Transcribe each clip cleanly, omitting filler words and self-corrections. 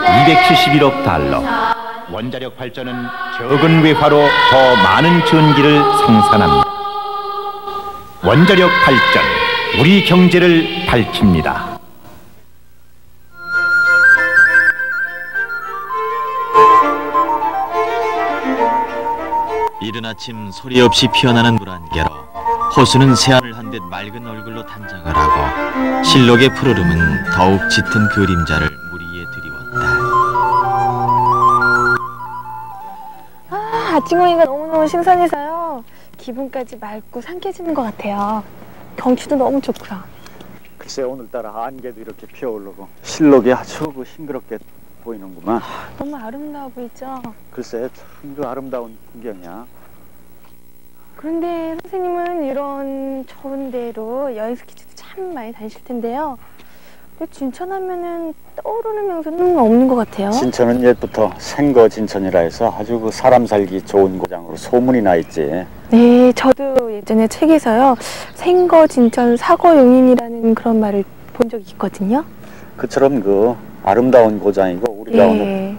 271억 달러. 원자력 발전은 적은 외화로 더 많은 전기를 생산합니다. 원자력 발전, 우리 경제를 밝힙니다. 이른 아침 소리 없이 피어나는 물안개로 호수는 새하늘 한 듯 맑은 얼굴로 단장을 하고 실록의 푸르름은 더욱 짙은 그림자를 물 위에 드리웠다. 아침 공기가 너무너무 신선해서요. 기분까지 맑고 상쾌해지는 것 같아요. 경치도 너무 좋고요. 글쎄 오늘따라 안개도 이렇게 피어오르고 실록이 아주 싱그럽게 보이는구만. 너무 아름다워 보이죠? 글쎄 참 그 아름다운 풍경이야. 그런데 선생님은 이런 좋은 데로 여행 스케줄도 참 많이 다니실 텐데요. 진천하면은 떠오르는 명소는 없는 것 같아요. 진천은 옛부터 생거 진천이라 해서 아주 그 사람 살기 좋은 고장으로 소문이 나 있지. 네, 저도 예전에 책에서요. 생거 진천 사거 용인이라는 그런 말을 본 적이 있거든요. 그처럼 그 아름다운 고장이고 우리가 네. 오늘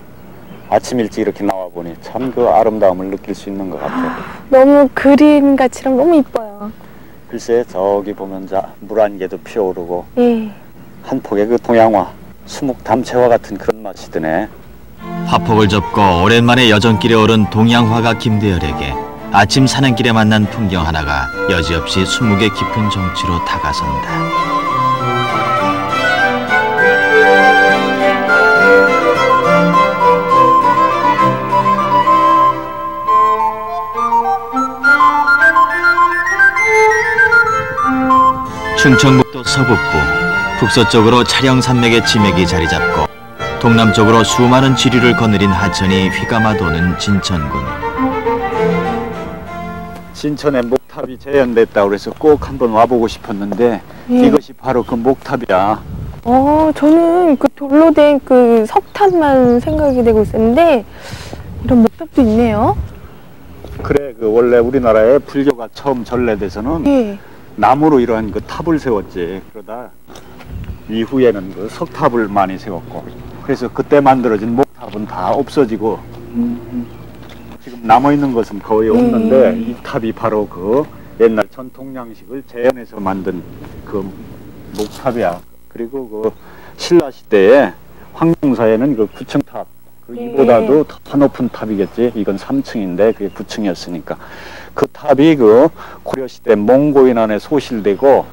아침 일찍 이렇게 나와 보니 참 그 아름다움을 느낄 수 있는 것 같아요. 너무 그림같이랑 너무 이뻐요. 글쎄 저기 보면 물안개도 피어오르고 예. 한 폭의 그 동양화, 수묵 담채화 같은 그런 맛이 드네. 화폭을 접고 오랜만에 여정길에 오른 동양화가 김대열에게 아침 산행길에 만난 풍경 하나가 여지없이 수묵의 깊은 정취로 다가선다. 충청북도 서북부, 북서쪽으로 차령산맥의 지맥이 자리잡고 동남쪽으로 수많은 지류를 거느린 하천이 휘감아 도는 진천군. 진천에 목탑이 재현됐다고 그래서 꼭 한번 와보고 싶었는데 예. 이것이 바로 그 목탑이야. 저는 그 돌로 된 그 석탑만 생각이 되고 있었는데 이런 목탑도 있네요. 그래, 그 원래 우리나라에 불교가 처음 전래돼서는 예. 나무로 이러한 그 탑을 세웠지. 그러다 이후에는 그 석탑을 많이 세웠고, 그래서 그때 만들어진 목탑은 다 없어지고 지금 남아 있는 것은 거의 없는데 이 탑이 바로 그 옛날 전통 양식을 재현해서 만든 그 목탑이야. 그리고 그 신라 시대에 황룡사에는 그 9층 탑, 그 이보다도 더 높은 탑이겠지. 이건 3층인데 그게 9층이었으니까 그 탑이 그 고려시대 몽고인안에 소실되고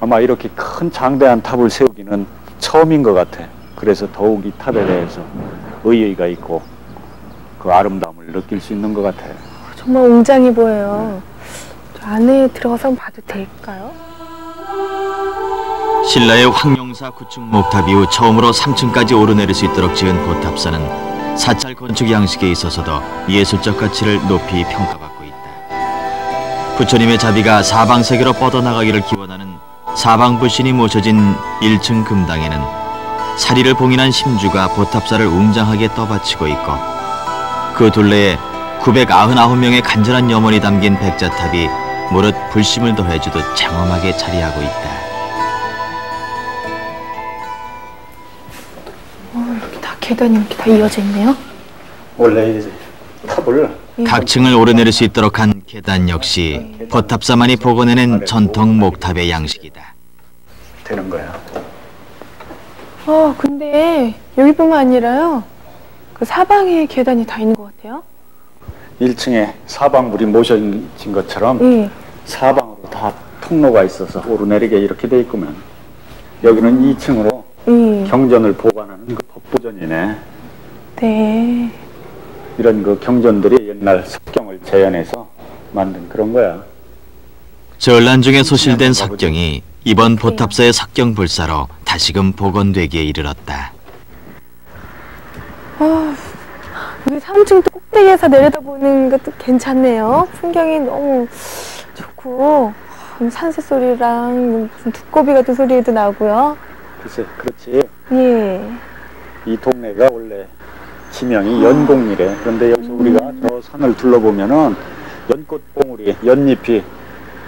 아마 이렇게 큰 장대한 탑을 세우기는 처음인 것 같아. 그래서 더욱 이 탑에 대해서 의의가 있고 그 아름다움을 느낄 수 있는 것 같아요. 정말 웅장해 보여요. 저 안에 들어가서 한번 봐도 될까요? 신라의 황룡사 구축 목탑 이후 처음으로 3층까지 오르내릴 수 있도록 지은 고탑사는 사찰 건축 양식에 있어서도 예술적 가치를 높이 평가받고 있다. 부처님의 자비가 사방세계로 뻗어나가기를 기원하는 사방불신이 모셔진 1층 금당에는 사리를 봉인한 심주가 보탑사를 웅장하게 떠받치고 있고 그 둘레에 999명의 간절한 염원이 담긴 백자탑이 무릇 불심을 더해주듯 장엄하게 자리하고 있다. 이렇게 다 계단이 이렇게 다 이어져 있네요. 원래 이제 탑을 각 층을 오르내릴 수 있도록 한 계단 역시 보탑사만이 복원해낸 전통 목탑의 양식이다. 되는 거야. 근데 여기뿐만 아니라요. 그 사방에 계단이 다 있는 것 같아요. 1층에 사방불이 모셔진 것처럼 예. 사방으로 다 통로가 있어서 오르내리게 이렇게 돼 있구만. 여기는 2층으로 경전을 보관하는 그 법보전이네. 네. 이런 그 경전들이 옛날 석경을 재현해서 만든 그런 거야. 전란 중에 소실된 석경이 이번 보탑사의 석경 불사로 다시금 복원되기에 이르렀다. 여기 3층 또 꼭대기에서 내려다보는 것도 괜찮네요. 풍경이 너무 좋고 산새 소리랑 무슨 두꺼비 같은 소리도 나고요. 글쎄, 그렇지. 예. 이 동네가 원래 지명이 연곡리래. 그런데 여기서 우리가 저 산을 둘러보면은 연꽃 봉우리, 연잎이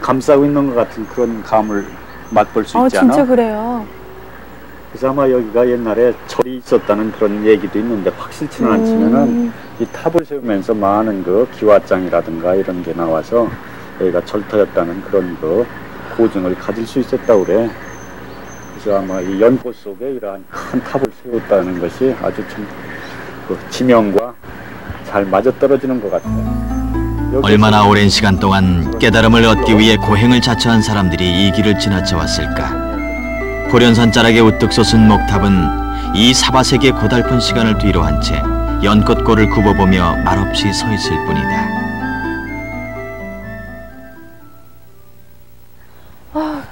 감싸고 있는 것 같은 그런 감을 맛볼 수 있지 않아? 진짜 그래요. 그래서 아마 여기가 옛날에 절이 있었다는 그런 얘기도 있는데 확실치는 않지만은 이 탑을 세우면서 많은 그 기와장이라든가 이런 게 나와서 여기가 절터였다는 그런 그 고증을 가질 수 있었다고 그래. 그래서 아마 이 연꽃 속에 이러한 큰 탑을 세웠다는 것이 아주 참 그 지명과 잘 맞아떨어지는 것 같아요. 얼마나 오랜 시간 동안 깨달음을 얻기 위해 고행을 자처한 사람들이 이 길을 지나쳐 왔을까. 고련산 자락에 우뚝 솟은 목탑은 이 사바세기의 고달픈 시간을 뒤로 한 채 연꽃골을 굽어보며 말없이 서 있을 뿐이다.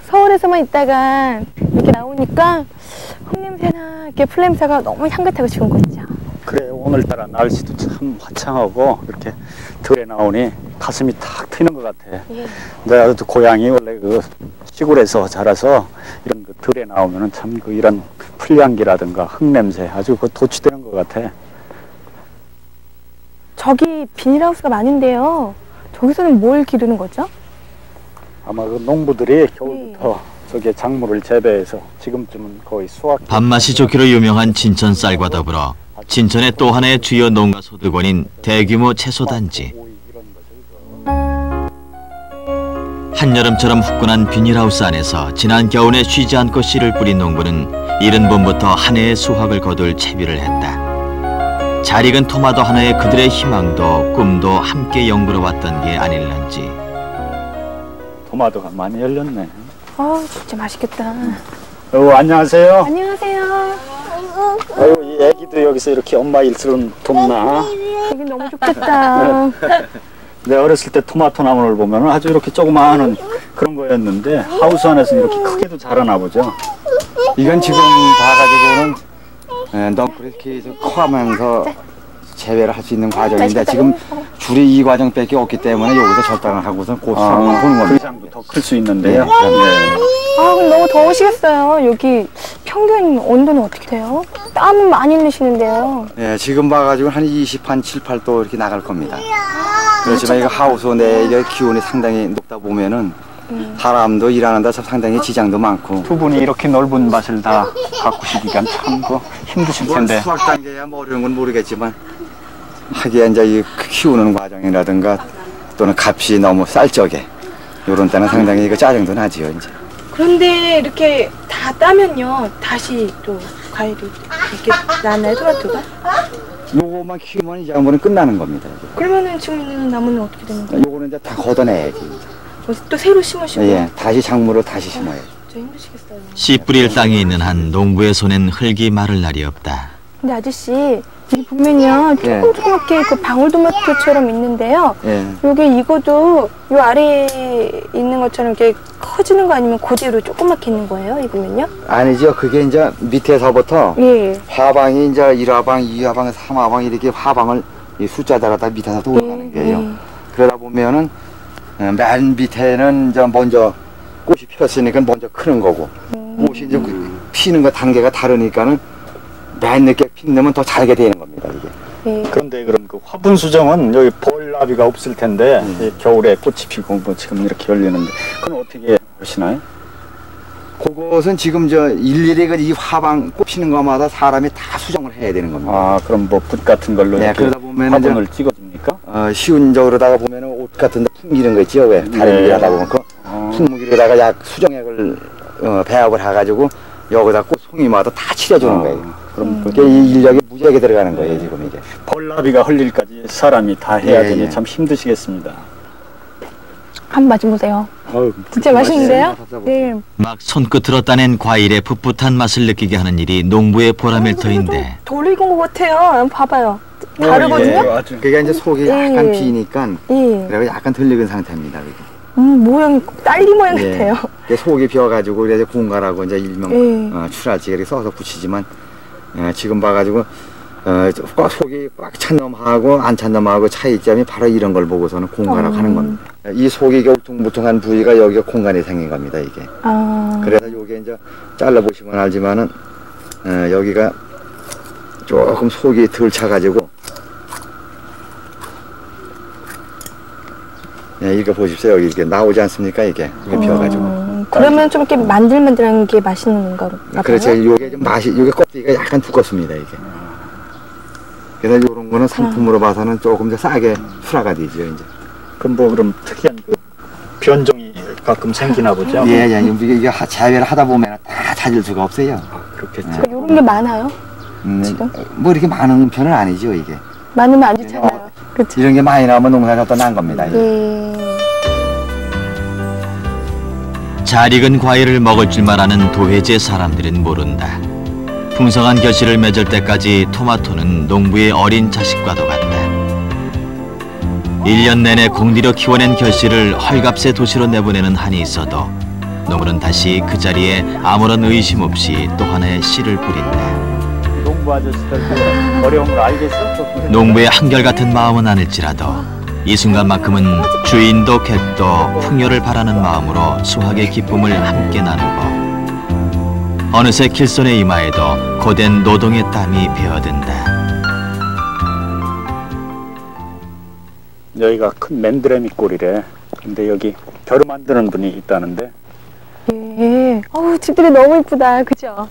서울에서만 있다가 이렇게 나오니까 흙냄새나 이렇게 풀냄새가 너무 향긋하고 좋은 거 있죠. 그래, 오늘따라 날씨도 참 화창하고 이렇게 들에 나오니 가슴이 탁 트이는 것 같아. 예. 내가 또 고향이 원래 그 시골에서 자라서 이런 그 들에 나오면은 참 그 이런 풀향기라든가 흙냄새 아주 그 도취되는 것 같아. 저기 비닐하우스가 많은데요. 저기서는 뭘 기르는 거죠? 아마 그 농부들이 겨울부터 저기에 작물을 재배해서 지금쯤은 거의 수확. 밥맛이 좋기로 유명한 진천 쌀과 더불어 진천의 또 하나의 주요 농가 소득원인 대규모 채소단지. 한여름처럼 후끈한 비닐하우스 안에서 지난 겨울에 쉬지 않고 씨를 뿌린 농부는 이른 봄부터 한 해의 수확을 거둘 채비를 했다. 잘 익은 토마토 하나에 그들의 희망도 꿈도 함께 연구러왔던 게 아닐런지. 토마토가 많이 열렸네. 진짜 맛있겠다. 안녕하세요. 안녕하세요. 이 애기도 여기서 이렇게 엄마 일처럼 돕나? 여기 너무 좋겠다. 내가 어렸을 때 토마토 나무를 보면 아주 이렇게 조그마한 그런 거였는데 하우스 안에서 이렇게 크게도 자라나 보죠. 이건 지금 봐가지고는 넝쿨이 계속 커가면서 재배를 할 수 있는 과정인데 지금 줄이 이 과정밖에 없기 때문에 여기서 절단을 하고서 곧 수확만 보는 그 겁니다. 이상도 더 클 수 있는데요. 네. 근데 너무 더우시겠어요. 여기 평균 온도는 어떻게 돼요? 땀은 많이 흘리시는데요. 네, 지금 봐가지고 한 7, 8도 이렇게 나갈 겁니다. 그렇지만 이거 하우스 내의 기온이 상당히 높다 보면은 사람도 일하는데 상당히 지장도 많고. 두 분이 이렇게 넓은 밭을 다 가꾸시기가 참 힘드실 텐데. 수확 단계야 뭐 어려운 건 모르겠지만 하기에 이제 이 키우는 과정이라든가 또는 값이 너무 쌀 적에 이런 때는 상당히 이거 짜증도 나지요 이제. 그런데 이렇게 다 따면요, 다시 또 과일이 이렇게 나나요, 토마토가? 요거만 키우면 이제 한번은 끝나는 겁니다. 이제. 그러면은 지금 있는 나무는 어떻게 되는 거예요? 요거는 이제 다 걷어내야지. 또 새로 심으시고? 예, 다시 작물을 다시 심어야지. 진짜 힘드시겠어요. 씨 뿌릴 땅에 있는 한 농부의 손엔 흙이 마를 날이 없다. 근데 아저씨, 여기 보면요, 조그맣게 그 방울토마토처럼 있는데요. 예. 요게 익어도 요 아래에 있는 것처럼 이렇게 커지는 거 아니면 그대로 조그맣게 있는 거예요, 익으면요? 아니죠. 그게 이제 밑에서부터 예. 화방이 이제 1화방, 2화방, 3화방 이렇게 화방을 이 숫자다가 다 밑에서 돌아가는 거예요. 그러다 보면은 맨 밑에는 이제 먼저 꽃이 폈으니까 먼저 크는 거고 꽃이 이제 피는 거 단계가 다르니까는 맨 늦게 피면 더 잘게 되는 겁니다. 이게. 그런데 그럼 그 화분 수정은 여기 벌나비가 없을 텐데 이 겨울에 꽃이 피고 뭐 지금 이렇게 열리는데 그건 어떻게 하시나요? 그것은 지금 저 일일이 이 화방 꽃 피는 것마다 사람이 다 수정을 해야 되는 겁니다. 그럼 뭐 붓 같은 걸로 네, 이렇게 그러다 보면은 화분을 찍어줍니까? 쉬운 저로다가 보면은 옷 같은 데 풍기는 거 있지요. 왜? 다리미기 하다 보면 그 풍무기로다가 약 수정액을 배합을 해가지고 여기다 꽃 송이마다 다 칠해주는 거예요. 그럼 그게 이 인력이 무지하게 들어가는 거예요, 지금 이게. 벌나비가 흘릴 일까지 사람이 다 해야 되니 예. 참 힘드시겠습니다. 한번 맞아보세요. 진짜 맛있는데요? 네. 막 손끝으로 따낸 과일의 풋풋한 맛을 느끼게 하는 일이 농부의 보람일 터인데 덜 익은 것 같아요. 봐봐요. 다르거든요? 그게 이제 속이 약간 비니까 예. 그래서 약간 덜 익은 상태입니다. 그게. 모양이 딸기 모양 예. 같아요. 그게 속이 비어가지고 그래서 궁가라고 이제 일명 예. 출하지 이렇게 써서 붙이지만 지금 봐가지고 속이 꽉 찬 놈하고 안 찬 놈하고 차이점이 바로 이런 걸 보고서는 공간을 하는 겁니다. 이 속이 울퉁불퉁한 부위가 여기가 공간이 생긴 겁니다. 이게. 그래서 요게 이제 잘라보시면 알지만은 여기가 조금 속이 덜 차가지고 이거 보십시오. 여기 이렇게 나오지 않습니까? 이게 비어가지고. 그러면 좀 이렇게 만들만들한 게 맛있는 건가 봐요? 그렇죠. 요게 좀 맛이, 요게 껍데기가 약간 두껍습니다, 이게. 그래서 요런 거는 상품으로 봐서는 조금 더 싸게 출하가 되죠, 이제. 그럼 뭐 그럼 특이한 그 변종이 가끔 생기나 보죠? 예, 예. 이게 재배를 하다 보면 다 찾을 수가 없어요. 그렇겠죠. 그러니까 이런 게 많아요? 지금? 뭐 이렇게 많은 편은 아니죠, 이게. 많으면 안 좋잖아요. 그렇죠. 이런 게 많이 나오면 농사가 또 난 겁니다. 이게. 잘 익은 과일을 먹을 줄만 아는 도회지의 사람들은 모른다. 풍성한 결실을 맺을 때까지 토마토는 농부의 어린 자식과도 같다. 1년 내내 공들여 키워낸 결실을 헐값에 도시로 내보내는 한이 있어도 농부는 다시 그 자리에 아무런 의심 없이 또 하나의 씨를 뿌린다. 농부 아저씨들 그 어려움을 알겠어? 농부의 한결같은 마음은 아닐지라도 이 순간만큼은 주인도 객도 풍요를 바라는 마음으로 수확의 기쁨을 함께 나누고 어느새 길손의 이마에도 고된 노동의 땀이 배어든다. 여기가 큰 맨드레미 꼴이래. 근데 여기 벼루 만드는 분이 있다는데. 예. 어우, 집들이 너무 이쁘다. 그죠?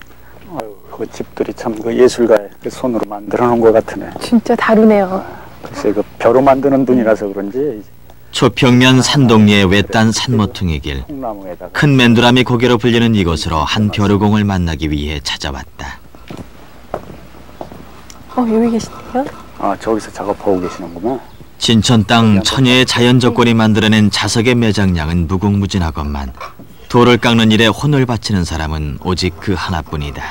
아유, 그 집들이 참 그 예술가의 그 손으로 만들어 놓은 것 같으네. 진짜 다르네요. 글쎄 그 벼루 만드는 분이라서 그런지 초평면 산동리의 외딴 산모퉁이 길. 콩나무에다가 큰 맨두라미 고개로 불리는 이곳으로 한 벼루공을 만나기 위해 찾아왔다. 여기 계시네요? 아 저기서 작업하고 계시는구나. 진천 땅 천혜의 자연 조건이 만들어낸 자석의 매장량은 무궁무진하건만 돌을 깎는 일에 혼을 바치는 사람은 오직 그 하나뿐이다.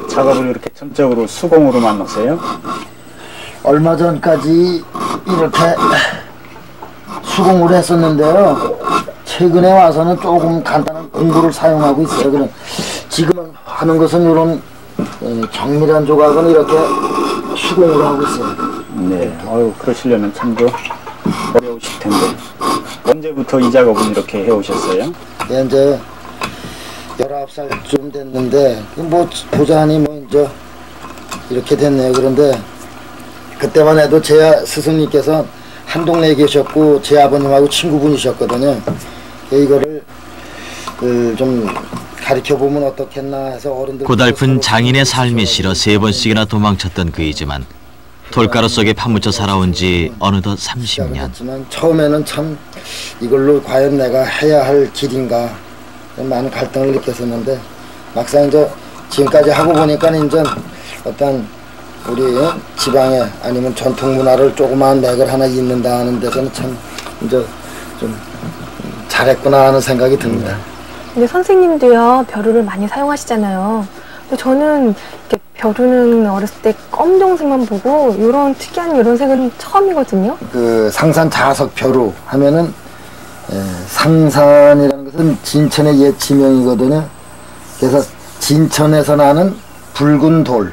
작업을 이렇게 전적으로 수공으로만 하세요? 얼마 전까지 이렇게 수공으로 했었는데요. 최근에 와서는 조금 간단한 공구를 사용하고 있어요. 그럼 지금 하는 것은 이런 정밀한 조각은 이렇게 수공으로 하고 있어요. 네. 아유 그러시려면 참 그 어려우실 텐데. 언제부터 이 작업은 이렇게 해오셨어요? 네, 이제 19살쯤 됐는데 뭐 보자니 뭐 이제 이렇게 됐네요. 그런데 그때만 해도 제 스승님께서 한 동네에 계셨고 제 아버님하고 친구분이셨거든요. 이거를 좀 가르쳐보면 어떻겠나 해서 어른들 고달픈 장인의 삶이 싫어 3번씩이나 도망쳤던 그이지만 돌가루 속에 파묻혀 살아온 지 어느덧 30년. 했지만 처음에는 참 이걸로 과연 내가 해야 할 길인가 많은 갈등을 느꼈었는데 막상 이제 지금까지 하고 보니까 이제 어떤 우리 지방에 아니면 전통 문화를 조그마한 맥을 하나 잇는다 하는 데서는 참 이제 좀 잘했구나 하는 생각이 듭니다. 근데 선생님도요, 벼루를 많이 사용하시잖아요. 근데 저는 이렇게 벼루는 어렸을 때 검정색만 보고 이런 특이한 이런 색은 처음이거든요. 그 상산 자석 벼루 하면은 상산이라는 것은 진천의 옛 지명이거든요. 그래서 진천에서 나는 붉은 돌.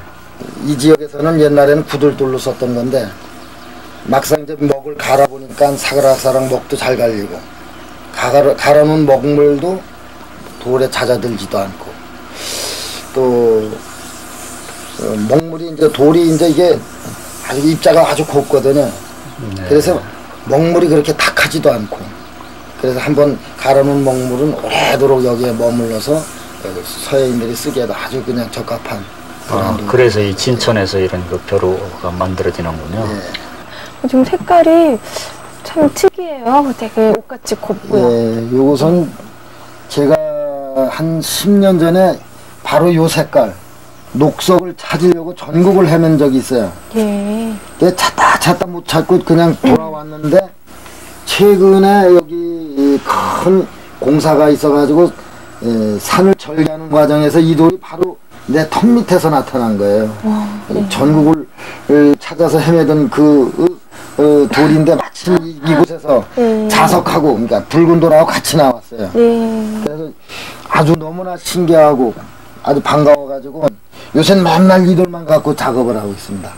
이 지역에서는 옛날에는 구들돌로 썼던 건데 막상 이제 먹을 갈아보니까 사그락사락 먹도 잘 갈리고 갈아놓은 먹물도 돌에 잦아들지도 않고 또 먹물이 이제 돌이 이제 이게 아주 입자가 아주 곱거든요. 네. 그래서 먹물이 그렇게 탁하지도 않고 그래서 한번 갈아놓은 먹물은 오래도록 여기에 머물러서 서해인들이 쓰기에도 아주 그냥 적합한. 그래서 이 진천에서 이런 그 벼루가 만들어지는군요. 네. 지금 색깔이 참 특이해요. 되게 옷같이 곱고요. 네, 요것은 제가 한 10년 전에 바로 요 색깔 녹석을 찾으려고 전국을 헤맨 적이 있어요. 예. 찾다 못 찾고 그냥 돌아왔는데 최근에 여기 큰 공사가 있어가지고 산을 절개하는 과정에서 이 돌이 바로 내 턱 밑에서 나타난 거예요. 와, 네. 전국을 찾아서 헤매던 그 돌인데 마침 이곳에서 자석하고 그러니까 붉은 돌하고 같이 나왔어요. 그래서 아주 너무나 신기하고 아주 반가워가지고 요새는 맨날 이 돌만 갖고 작업을 하고 있습니다.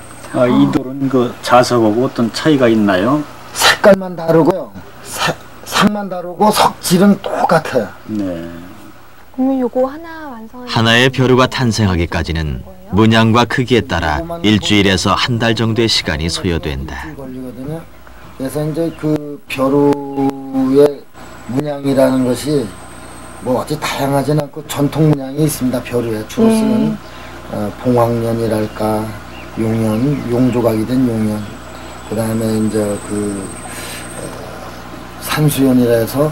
이 돌은 그 자석하고 어떤 차이가 있나요? 색깔만 다르고요. 색만 다르고 석질은 똑같아요. 네. 그러면 요거 하나 완성하는 하나의 벼루가 탄생하기까지는 문양과 크기에 따라 일주일에서 한 달 정도의 시간이 소요된다. 걸리거든요. 그래서 이제 그 벼루의 문양이라는 것이 뭐 아주 다양하진 않고 전통 문양이 있습니다. 벼루에 주로 쓰는 봉황년이랄까 용년, 용조각이 된 용년, 그 다음에 이제 산수연이라 해서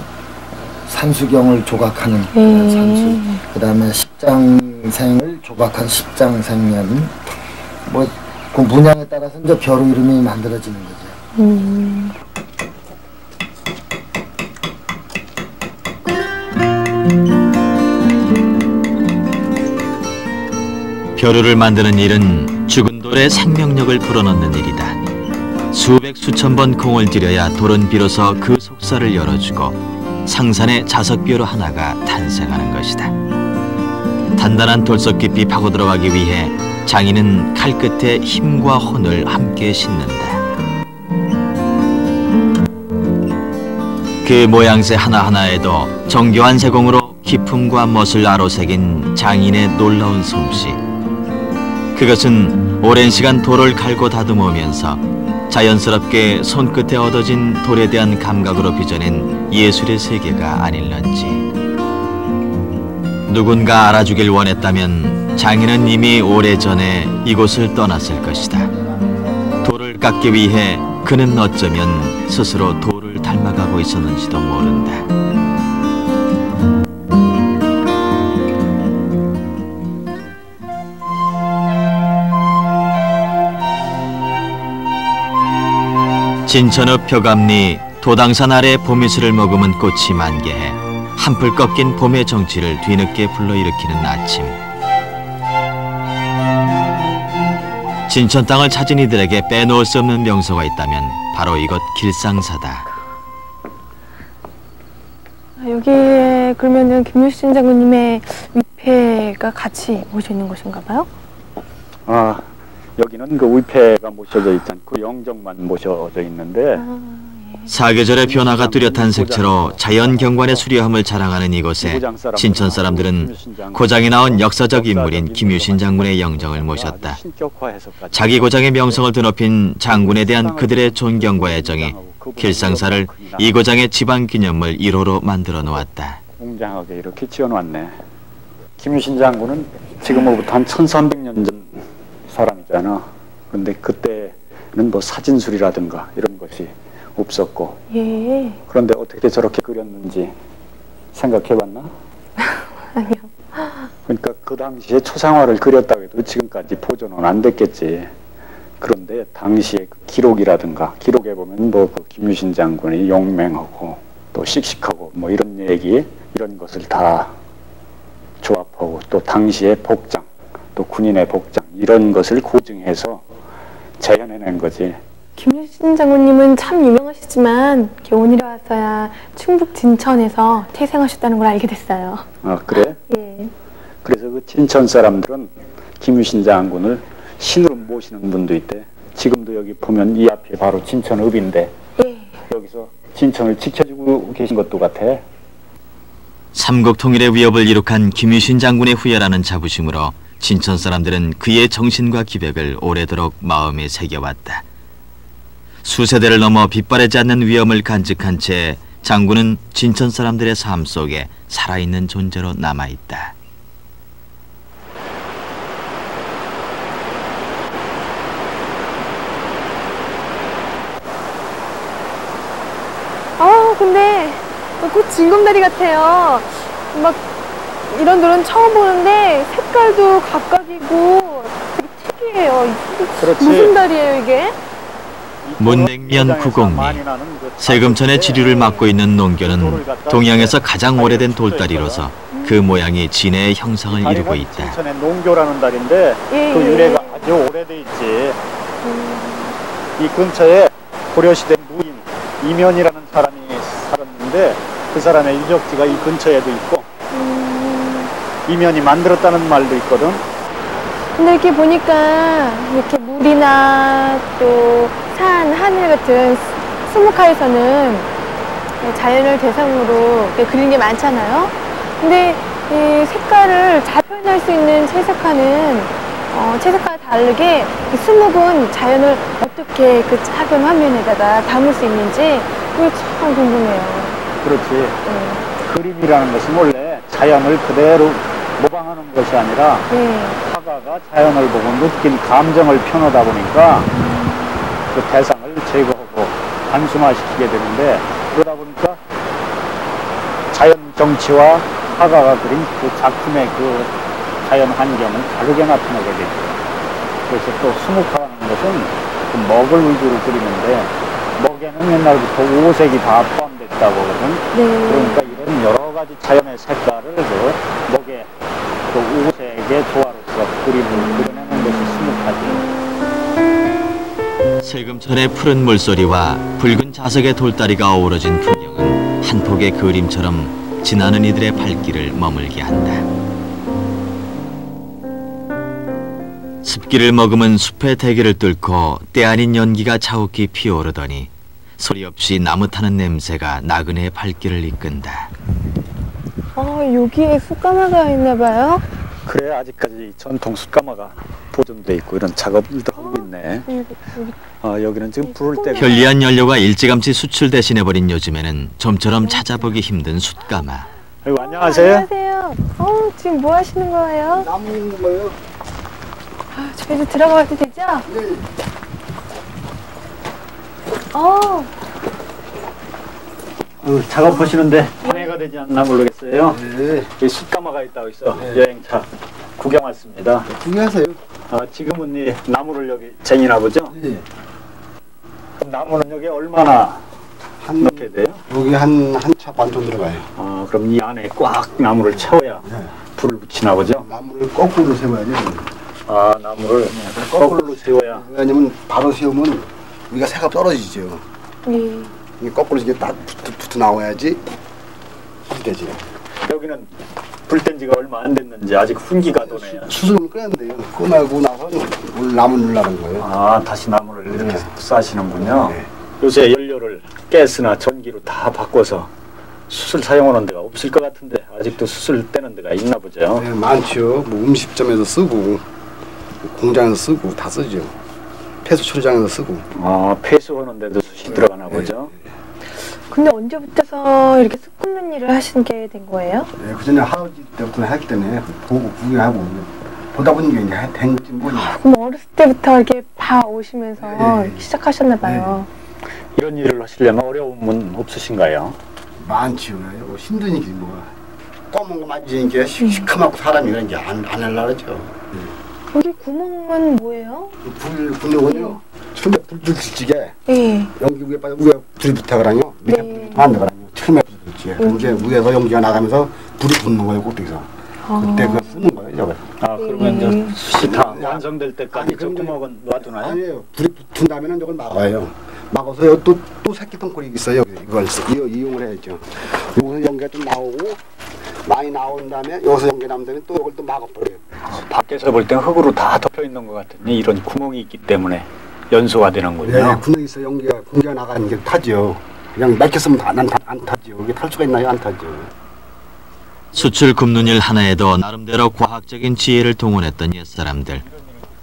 산수경을 조각하는 산수, 그 다음에 십장생을 조각한 십장생년, 뭐 그 문양에 따라서 이제 벼루 이름이 만들어지는 거죠. 벼루를 만드는 일은 죽은 돌에 생명력을 불어넣는 일이다. 수백 수천 번 공을 들여야 돌은 비로소 그 속살을 열어주고 상산의 자석벼루 하나가 탄생하는 것이다. 단단한 돌속 깊이 파고 들어가기 위해 장인은 칼끝에 힘과 혼을 함께 싣는다. 그 모양새 하나하나에도 정교한 세공으로 기품과 멋을 아로새긴 장인의 놀라운 솜씨. 그것은 오랜 시간 돌을 갈고 다듬으면서 자연스럽게 손끝에 얻어진 돌에 대한 감각으로 빚어낸 예술의 세계가 아닐런지. 누군가 알아주길 원했다면 장인은 이미 오래전에 이곳을 떠났을 것이다. 돌을 깎기 위해 그는 어쩌면 스스로 돌을 닮아가고 있었는지도 모른다. 진천읍 벼감리 도당산 아래 봄이슬을 머금은 꽃이 만개해 한풀 꺾인 봄의 정취를 뒤늦게 불러일으키는 아침. 진천 땅을 찾은 이들에게 빼놓을 수 없는 명소가 있다면 바로 이곳 길상사다. 여기에 그러면은 김유신 장군님의 위패가 같이 모셔 있는 곳인가 봐요? 아, 여기는 그 위패가 모셔져 있지 않고 영정만 모셔져 있는데 사계절의 변화가 뚜렷한 색채로 자연 경관의 수려함을 자랑하는 이곳에 진천 사람들은 고장에 나온 역사적 인물인 김유신 장군의 영정을 모셨다. 자기 고장의 명성을 드높인 장군에 대한 그들의 존경과 애정이 길상사를 이 고장의 지방기념물 1호로 만들어 놓았다. 웅장하게 이렇게 지어놨네. 김유신 장군은 지금으로부터 한 1300년 전 사람이잖아. 근데 그때는 뭐 사진술이라든가 이런 것이 없었고. 예. 그런데 어떻게 저렇게 그렸는지 생각해봤나? 아니요. 그러니까 그 당시에 초상화를 그렸다고 해도 지금까지 보존은 안 됐겠지. 그런데 당시의 그 기록이라든가 기록에 보면 뭐 그 김유신 장군이 용맹하고 또 씩씩하고 뭐 이런 얘기 이런 것을 다 조합하고 또 당시의 복장 또 군인의 복장 이런 것을 고증해서 재현해낸 거지. 김유신 장군님은 참 유명하시지만 오늘에 와서야 충북 진천에서 태생하셨다는 걸 알게 됐어요. 아, 그래? 예. 그래서 그 진천 사람들은 김유신 장군을 신으로 모시는 분도 있대. 지금도 여기 보면 이 앞에 바로 진천읍인데 예. 여기서 진천을 지켜주고 계신 것도 같아. 삼국 통일의 위협을 이룩한 김유신 장군의 후예라는 자부심으로 진천 사람들은 그의 정신과 기백을 오래도록 마음에 새겨왔다. 수세대를 넘어 빗바라지 않는 위엄을 간직한 채 장군은 진천 사람들의 삶 속에 살아있는 존재로 남아있다. 근데 꼭 징검다리 같아요. 막 이런 돌은 처음 보는데 색깔도 각각이고 되게 특이해요. 그렇지. 무슨 다리예요 이게? 문냉면 구곡리. 세금천의 지류를 맡고 있는 농교는 동양에서 가장 오래된 돌다리로서 그 모양이 진해의 형상을 이루고 있다. 진천의 농교라는 다리인데 그 유래가 아주 오래돼 있지. 이 근처에 고려시대 무인 이면이라는 사람이 살았는데 그 사람의 유적지가 이 근처에도 있고 이면이 만들었다는 말도 있거든. 근데 이렇게 보니까 이렇게 물이나 또 산, 하늘 같은 수묵화에서는 자연을 대상으로 그리는 게 많잖아요. 근데 이 색깔을 잘 표현할 수 있는 채색화는 채색화와 다르게 이 수묵은 자연을 어떻게 그 작은 화면에다가 담을 수 있는지 그게 참 궁금해요. 그렇지. 그림이라는 것은 원래 자연을 그대로 모방하는 것이 아니라 네. 화가가 자연을 보고 느낀 감정을 표현하다 보니까 그 대상을 제거하고 단순화시키게 되는데, 그러다 보니까 자연 정치와 화가가 그린 그 작품의 그 자연 환경은 다르게 나타나게 되죠. 그래서 또 수묵화라는 것은 그 먹을 위주로 그리는데, 먹에는 옛날부터 오색이 다 포함됐다고 하거든. 네. 그러니까 이런 여러 가지 자연의 색깔을 그 먹의 그 오색의 조화로서 그림을 그려내는 것이 수묵화지. 세금천의 푸른 물소리와 붉은 자석의 돌다리가 어우러진 풍경은 한 폭의 그림처럼 지나는 이들의 발길을 머물게 한다. 습기를 머금은 숲의 대기를 뚫고 때 아닌 연기가 자욱히 피어오르더니 소리 없이 나무 타는 냄새가 나그네의 발길을 이끈다. 여기에 숯가마가 있나 봐요? 그래, 아직까지 전통 숯가마가 보존돼 있고 이런 작업들도 하고 있네. 여기는 지금 불을 떼고. 편리한 연료가 일찌감치 수출대신해버린 요즘에는 좀처럼 찾아보기 힘든 숯가마. 아이고, 안녕하세요. 안녕하세요. 지금 뭐 하시는 거예요? 나무 있는 거예요? 저희도 들어가도 되죠? 네. 작업하시는데 방해가 되지 않나 모르겠어요. 네. 여기 숯가마가 있다고 있어. 여행차 구경 왔습니다. 구경하세요. 지금은 이 나무를 여기 쟁이나 보죠? 네. 그럼 나무는 여기 얼마나 넣게 돼요? 여기 한 차 반 정도 들어가요. 그럼 이 안에 꽉 나무를 채워야 불을 붙이나 보죠? 나무를 거꾸로 세워야죠. 나무를 거꾸로 세워야. 왜냐면 바로 세우면 우리가 새가 떨어지죠. 네. 이게 거꾸로 이게 딱 붙어 나와야지 되지. 여기는 불뗀 지가 얼마 안 됐는지 아직 훈기가 도네요. 수술을 끄야 돼요. 끄고 나서 나무 넣으라는 거예요. 다시 나무를 이렇게 싸시는군요. 네. 요새 연료를 가스나 전기로 다 바꿔서 수술 사용하는 데가 없을 것 같은데 아직도 수술 떼는 데가 있나 보죠. 네, 많죠. 뭐 음식점에서 쓰고 공장에서 쓰고 다 쓰죠. 폐수 처리장에서 쓰고. 폐수하는 데도 숯이 들어가나 보죠. 근데 언제부터서 이렇게 숯 굽는 일을 하시게 된 거예요? 네, 그 전에 할아버지 때부터 했기 때문에 보고 구경하고 보다 보니까 이제 된 거지 뭐냐. 그럼 어렸을 때부터 이렇게 봐 오시면서 네. 시작하셨나 봐요. 이런 일을 하시려면 어려움은 없으신가요? 많지요. 힘드니까 뭐 검은 거 만지니까 시커멓고 사람이 그런 게안 하려죠. 여기 구멍은 뭐예요? 불 구멍은요. 처음에 불 들지게 네. 연기 위에 불이 붙어가라요. 밑에 네. 불이 안 들어가요. 처음에 불이 들지게. 이제 위에서 연기가 나가면서 불이 붙는 거예요. 꼭대기서. 그때 그거 쓰는 거예요. 저거. 그러면 이제 숯이 다 완성될 때까지 저 구멍은 놔두나요? 아니에요. 불이 붙은 다음에는 저걸 막아요. 막아서 여기 또 새끼 덩굴이 있어요. 이걸 이용을 해야죠. 여기서 연기가 좀 나오고 많이 나온 다음에 여기서 연기 나온 다음에 또 이걸 또 막아버려요. 밖에서 볼 땐 흙으로 다 덮여 있는 것 같으니 이런 구멍이 있기 때문에 연소가 되는군요. 네, 구멍이 있어 연기가 공기가 나가는 게 타죠. 그냥 막혔으면 안 타죠. 이게 탈 수가 있나요? 안 타죠. 숯을 굽는 일 하나에도 나름대로 과학적인 지혜를 동원했던 옛사람들.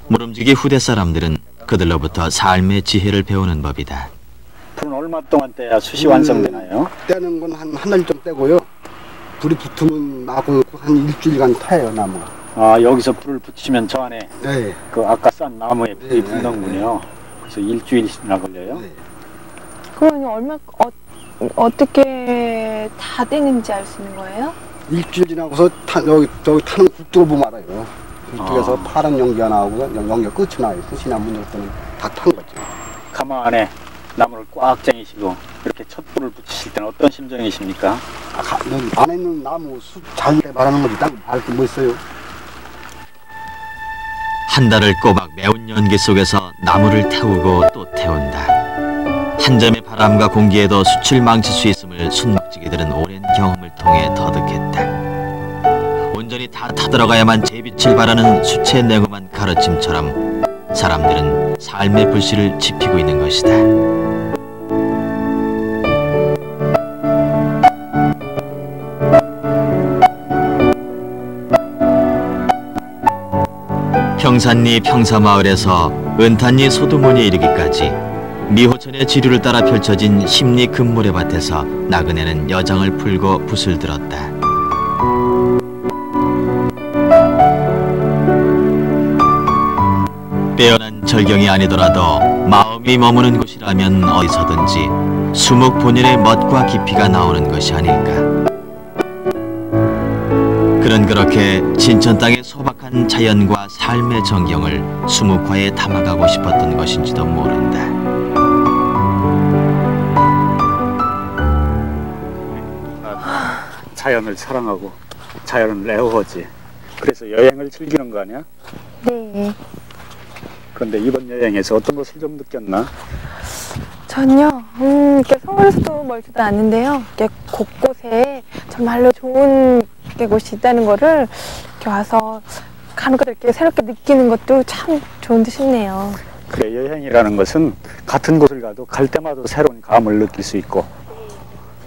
모름지기 후대 사람들은 그들로부터 삶의 지혜를 배우는 법이다. 불은 얼마 동안 떼야 숯이 완성되나요? 떼는 건 한 달 좀 떼고요. 불이 붙으면 나고 한 일주일간 타요 나무가. 여기서 불을 붙이면 저 안에 네. 그 아까 싼 나무에 불이 네, 붙는군요. 그래서 일주일이나 걸려요. 네. 그러면 어떻게 다 되는지 알 수 있는 거예요? 일주일 지나고서 저기 타는 굴뚝을 보면 알아요. 굴뚝에서 파란 연기가 나오고 연기가 끝이 나요. 끝이 나면 여기서는 다 탄 거죠. 가마 안에 나무를 꽉 쟁이시고 이렇게 첫 불을 붙이실 때는 어떤 심정이십니까? 안에 있는 나무 숯 잘 말하는 거지. 딱 알 게 뭐 있어요? 한 달을 꼬박 매운 연기 속에서 나무를 태우고 또 태운다. 한 점의 바람과 공기에도 숯을 망칠 수 있음을 숯막지기들은 오랜 경험을 통해 터득했다. 온전히 다 타들어가야만 재빛을 발하는 숯의 냉엄한 가르침처럼 사람들은 삶의 불씨를 지피고 있는 것이다. 평산리 평사마을에서 은탄리 소두문에 이르기까지 미호천의 지류를 따라 펼쳐진 심리 금모래밭에서 나그네는 여장을 풀고 붓을 들었다. 빼어난 절경이 아니더라도 마음이 머무는 곳이라면 어디서든지 수묵 본연의 멋과 깊이가 나오는 것이 아닐까. 그는 그렇게 진천 땅의 소박한 자연과 삶의 정경을 수묵화에 담아가고 싶었던 것인지도 모른다. 자연을 사랑하고 자연을 애호하지. 그래서 여행을 즐기는 거 아니야? 네. 그런데 이번 여행에서 어떤 것을 좀 느꼈나? 전요, 이렇게 서울에서도 멀지도 않는데요. 이렇게 곳곳에 정말로 좋은 곳이 있다는 거를 이렇게 와서 간혹가다 이렇게 새롭게 느끼는 것도 참 좋은 듯 싶네요. 그래, 여행이라는 것은 같은 곳을 가도 갈 때마다 새로운 감을 느낄 수 있고.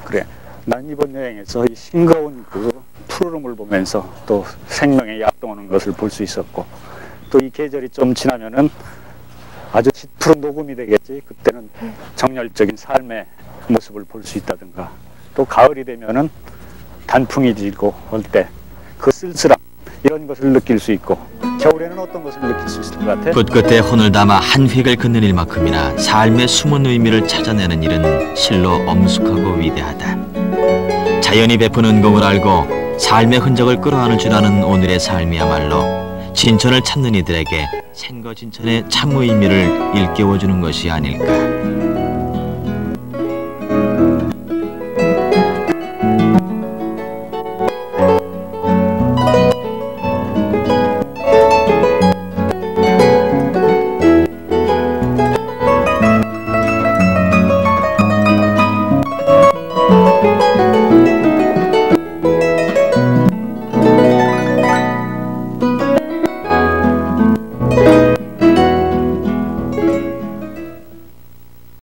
그래, 난 이번 여행에서 이 싱거운 그 푸르름을 보면서 또 생명의 약동하는 것을 볼 수 있었고, 또 이 계절이 좀 지나면은 아주 짙은 녹음이 되겠지. 그때는 정열적인 삶의 모습을 볼 수 있다든가, 또 가을이 되면은 단풍이 지고 올 때 그 쓸쓸함, 이런 것을 느낄 수 있고, 겨울에는 어떤 것을 느낄 수 있을 것 같아? 붓끝에 혼을 담아 한 획을 긋는 일만큼이나 삶의 숨은 의미를 찾아내는 일은 실로 엄숙하고 위대하다. 자연이 베푸는 은공을 알고 삶의 흔적을 끌어안을 줄 아는 오늘의 삶이야말로 진천을 찾는 이들에게 생거 진천의 참 의미를 일깨워주는 것이 아닐까.